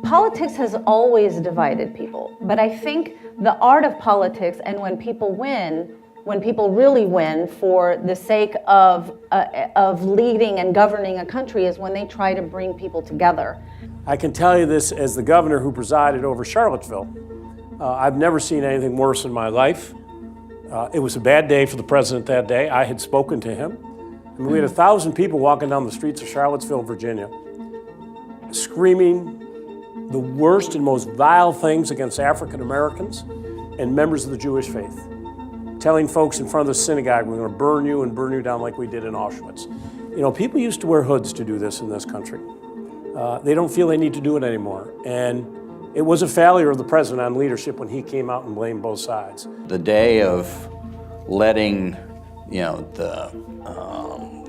Politics has always divided people, but I think the art of politics and when people really win for the sake of leading and governing a country is when they try to bring people together. I can tell you this as the governor who presided over Charlottesville. I've never seen anything worse in my life. It was a bad day for the president that day. I had spoken to him. I mean, we had 1,000 people walking down the streets of Charlottesville, Virginia, screaming the worst and most vile things against African Americans and members of the Jewish faith. Telling folks in front of the synagogue, we're going to burn you and burn you down like we did in Auschwitz. You know, people used to wear hoods to do this in this country. They don't feel they need to do it anymore. And it was a failure of the president on leadership when he came out and blamed both sides. The day of letting,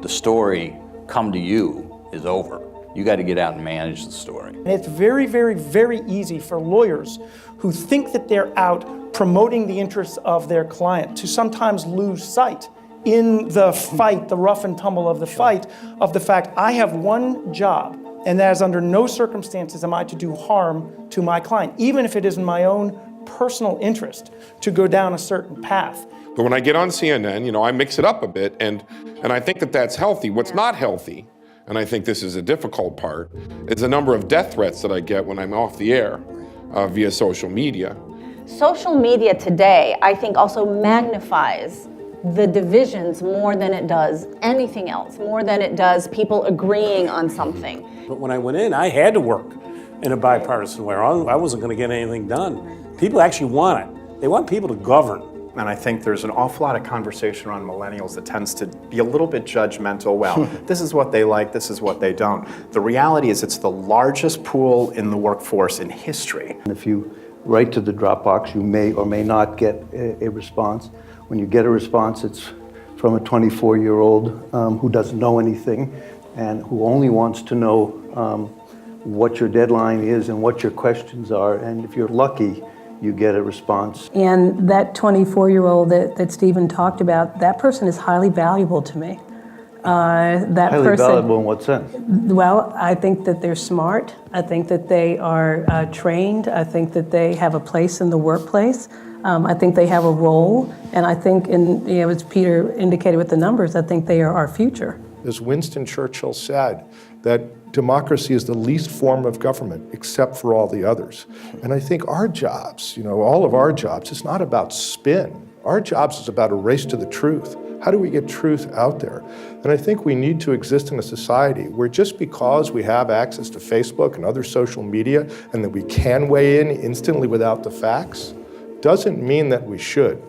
the story come to you is over. You got to get out and manage the story. And it's very, very, very easy for lawyers who think that they're out promoting the interests of their client to sometimes lose sight in the fight, the rough and tumble of the fight, of the fact I have one job, and that is under no circumstances am I to do harm to my client, even if it is in my own personal interest to go down a certain path. But when I get on CNN, I mix it up a bit, and I think that that's healthy. What's not healthy, and I think this is a difficult part, is the number of death threats that I get when I'm off the air via social media. Social media today, I think, also magnifies the divisions more than it does anything else, more than it does people agreeing on something. But when I went in, I had to work in a bipartisan way. I wasn't going to get anything done. People actually want it. They want people to govern. And I think there's an awful lot of conversation around millennials that tends to be a little bit judgmental. Well, this is what they like, this is what they don't. The reality is it's the largest pool in the workforce in history. And if you write to the Dropbox, you may or may not get a response. When you get a response, it's from a 24-year-old who doesn't know anything and who only wants to know what your deadline is and what your questions are. And if you're lucky, you get a response. And that 24-year-old that Stephen talked about, that person is highly valuable to me. Highly valuable in what sense? Well, I think that they're smart. I think that they are trained. I think that they have a place in the workplace. I think they have a role. And I think, as Peter indicated with the numbers, I think they are our future. As Winston Churchill said, that democracy is the least form of government except for all the others. And I think our jobs, all of our jobs, it's not about spin. Our jobs is about a race to the truth. How do we get truth out there? And I think we need to exist in a society where just because we have access to Facebook and other social media and that we can weigh in instantly without the facts, doesn't mean that we should.